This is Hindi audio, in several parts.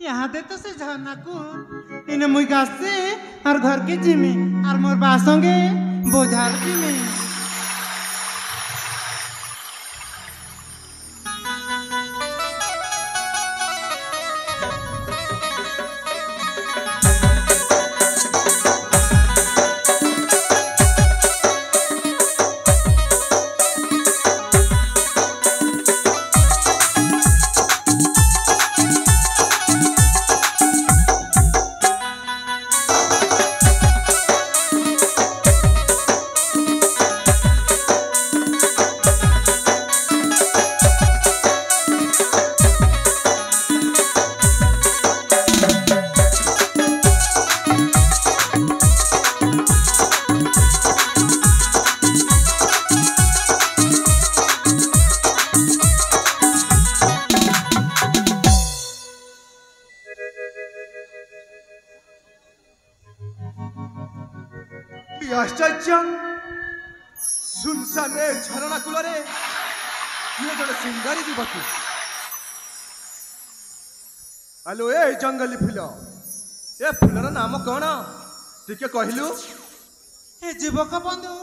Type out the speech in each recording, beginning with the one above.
यहाँ दे तो से झरना को इन्हें मुई गासे और घर के जिमी और मोर बासोंगे बोझार जिमी आश्चर्य सुनसान झरणा कूल जड़े सुंदरी युवक हेलो ए जंगली फूल ए फूलर नाम कौन टिके कहलु ए युवक बंधु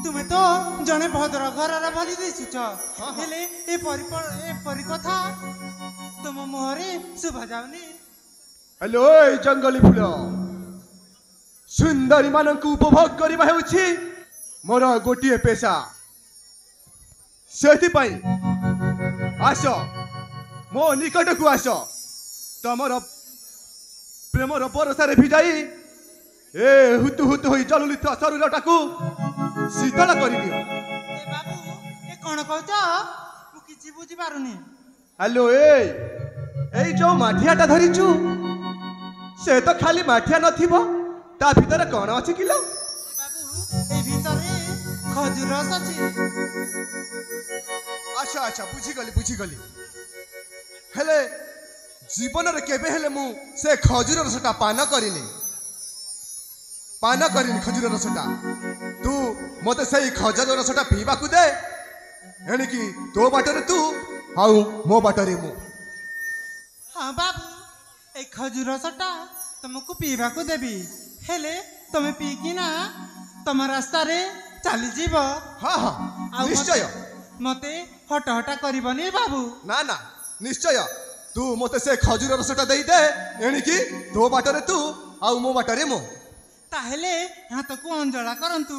तुम्हें तो जने भद्र घर भरी दिशुच हेले ए परी कथा तुम मुहरे शुभा जाउनी हेलो ए जंगली फूल सुंदरी मानक उपभोग करवा हेउछि मोर गोटिए पेशा सेति पई आस मो निकट को आस तमर प्रेमर बरसारे भिजाई ए हुतु हुतु होई जलुलित शरीरटाकू शीतल कर दियो ए बाबू ए कोन कहछ मु किछि बुझी पारुनी हेलो ए जो माठियाटा धरिचु से तो खाली माठिया नथिबो ता भीतर कौन अच्छी किलो बाबू ए भीतरे खजूर रस अछि अच्छा अच्छा बुझी गली हेले जीवन रे केबे हेले मु से खजूर रसटा पान करिनी खजूर रसटा तू मते सही खजूर रसटा पीबा को दे एनी कि तो बाटरे तू आउ मो बाटरे मु हां बाबू ए खजूर रसटा तुमको पीबा को देबी हेले तुम पीकी ना तुम रास्ता रे चली जीव हाँ हाँ निश्चय मते हट हटा करबनी बाबू ना ना निश्चय तू मते से खजूर रसटा देई दे एणिकी तो बाटरे तू आउ मो बाटरे मो ताहेले हाथ को अंजला करंतु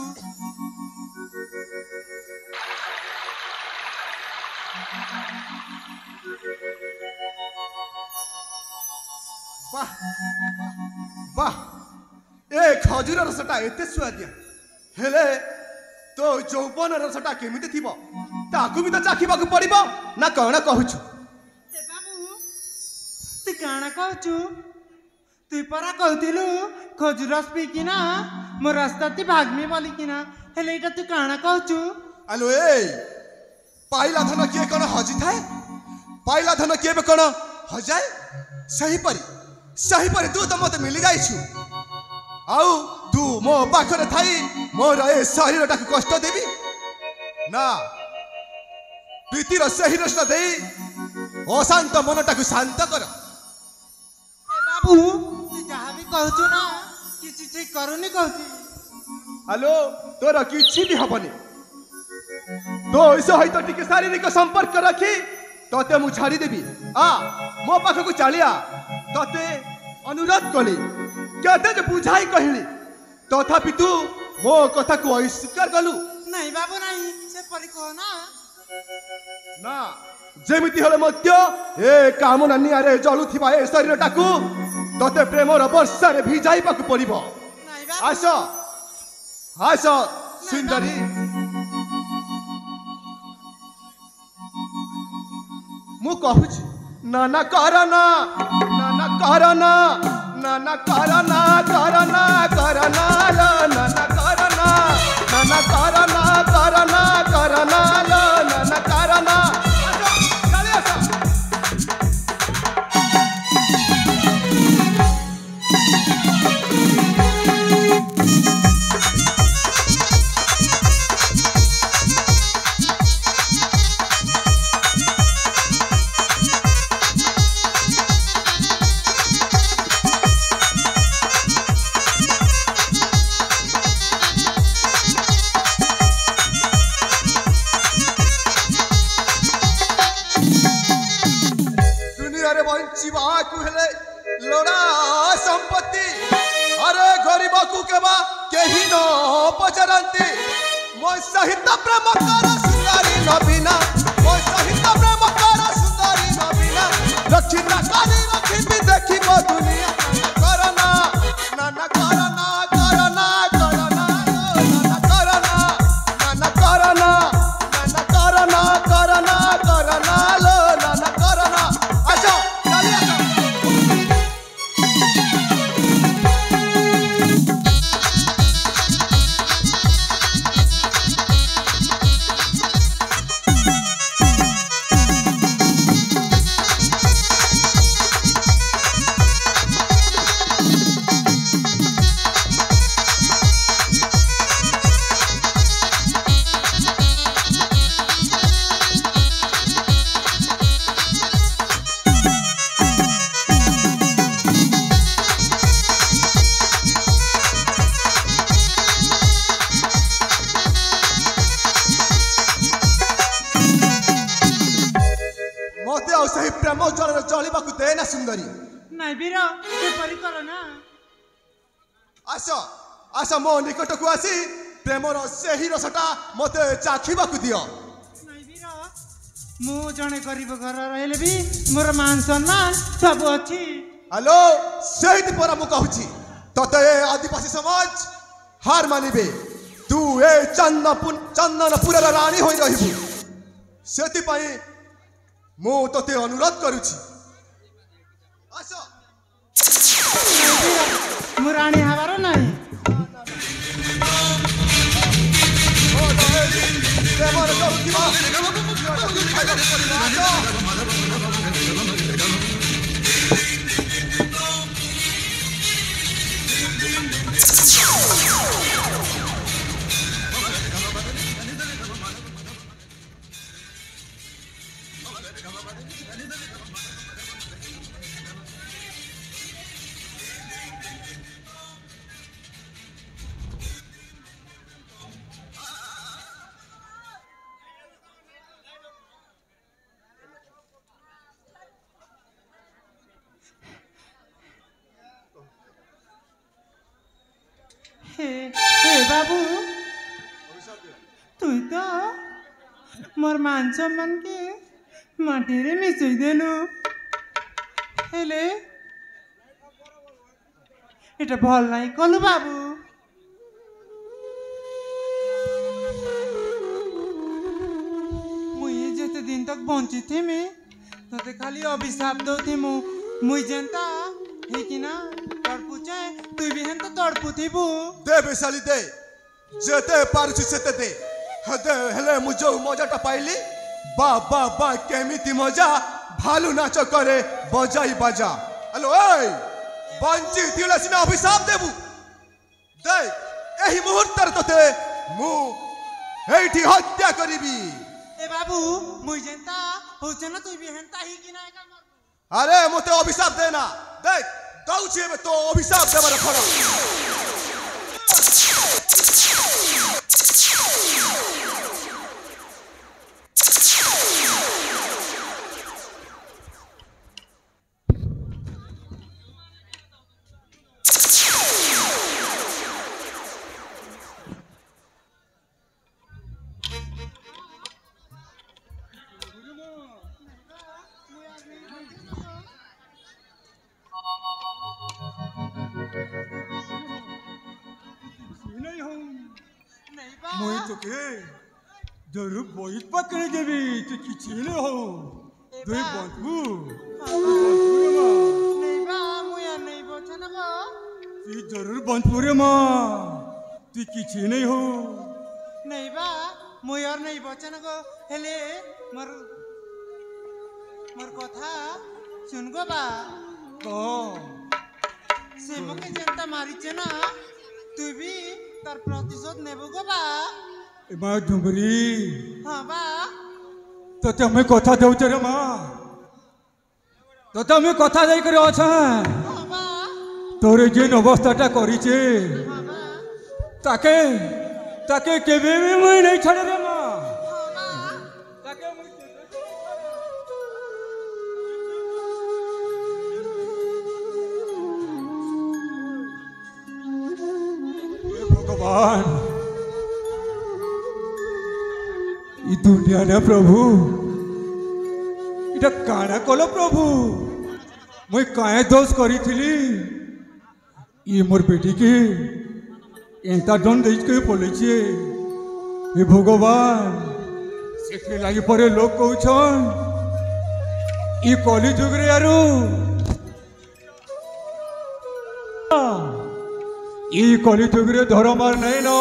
वाह वाह ए खजूर रसटा एते सुआदिया हेले तो यौवन रसटा केमिति थिबो ताकू भी तो चाखिबा को पड़िबो ना कोन कहूछु ए बाबू तू काना कहूछु तू परा कहतिलु खजूर रस पी कि ना मो रास्ता ती भागमी बोली कि ना हेले एटा तू काना कहूछु हेलो ए पाइला धन के कोन हजी थाए पाइला धन के कोन हजाए सही परी तू तो मते मिली जाइछु आउ तू मो पाखरे थाई मोर ए शरीरटा को कष्ट देबी ना प्रीतिर सही रसना देई अशांत मनटा को शांत कर ए बाबू तू जहाँ भी कहछु ना किछि ठीक करूनी कहछि हेलो तोर किछि भी हबनी तो ऐसे होई तो टिके शारीरिक संपर्क रखी तते मु छाड़ी देबी आ मो पाख को चालिया तते अनुरोध कली केते जे बुझाई कहली तथापि तू मो कथा को अस्वीकार कलु नहीं बाबू नहीं से परी कह ना जेमिति हले मध्य ए कामना नियारे जलुथिबा ए शरीरटाकू तते प्रेमर वर्षारे भिजाइबा को पड़िबो नहीं बाबू आस सुंदरी मु कहूछि नाना करना नाना करना नाना करना करना करना लो नाना करना नाना करना करना करना लो नाना करना चले आसा दुनिया रे बंचिबा को हेले लोड़ा संपत्ति अरे गरीब को केबा केही न पचरंती मो सहित प्रेम कर सुंदरी नबीना मो सहित प्रेम कर सुंदरी नबीना रखिता काली रखिती देखिबो दुनिया करना नाना करना करना करना नाना करना नाना करना नाना करना करना करना लो नाना करना आजो चली आजो सही प्रेम जल जलिबा देना सुंदरी नहीं बीर एपरी कर ना आस आस मो निकट को आसी प्रेमर सही रसटा मते चाखिबा दियो नहीं बीर मु जने गरीब घर रहले भी मोर मान सम्मान सब अछि हेलो सही पर मु कहूची तते आदिवासी समाज हार मानिबे तू ए चंदनपुर रानी होई रहिबु सेति पई मु तते अनुरोध करूची आसो मु रानी हवारो नहीं ओ दहेली प्रेमर कहूथिबा हे बाबू तुई तो मोर मान सम्मान के माटी रे मिसई देनु हेले এটা ভাল নাই কলু বাবু মুই যেতে দিন তক বঞ্চি থিমি তোতে খালি অভিশাপ দৌথি মুই যেন্তা হেকিনা তড়পুছে তুই বি হেন তো তড়পুথিবু दे बेसाली दे जेते पारुछु सेते दे हदे हेले मु जो मजाटा पाइली बा बा बा केमिति मजा भालू नाच करे बजाई बाजा हेलो ओय बंची थिला सिना अभिशाप देबु दे एही मुहूर्तर तते मु एठी हत्या करिबी ए बाबू मुई जेंता होचे ना तुई बि हेनता ही कि ना का अरे मते अभिशाप देना देख दउछे में तो अभिशाप देबर खड़ा মই তোকে জরুর বইত পাকড়ে দেবি তুই কি ছিল হো দুই বন্ধু नहीं बा मुई आ नहीं बोचे ना बा তুই জরুর বন্ধুরে মা তুই কিছু নেই হো नहीं बा मुई और नहीं बोचे ना गो हेले मर मर कथा सुन गो बा তো से मके जनता मारी छे ना তুই भी तार प्रतिशोध नेबो गो बा এবার ঝুমরি हां बा তোতে আমি কথা দেউছে রে মা তোতে আমি কথা দেই করে অছ हां बा তোরে যে অবস্থাটা করিছে हां बा তাকে তাকে কেবে মই নাই ছাড়ে রে মা हां बा তাকে মই भगवान ई दुनिया ना प्रभु इटा काना कलो प्रभु मुई काहे दोष करी थी ये मोर बेटी की एंता दंड देके पलैछे हे भगवान से लगी परे लोग कहछन ई कली जुग रे यारू ई कली जुग रे धर्म आर नहीं न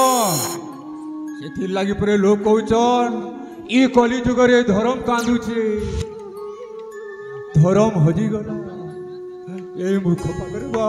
से लगी परे लोग कहछन ई कली जुग रे धर्म कांदुछे धर्म हजी गला ए मूर्ख पागल बा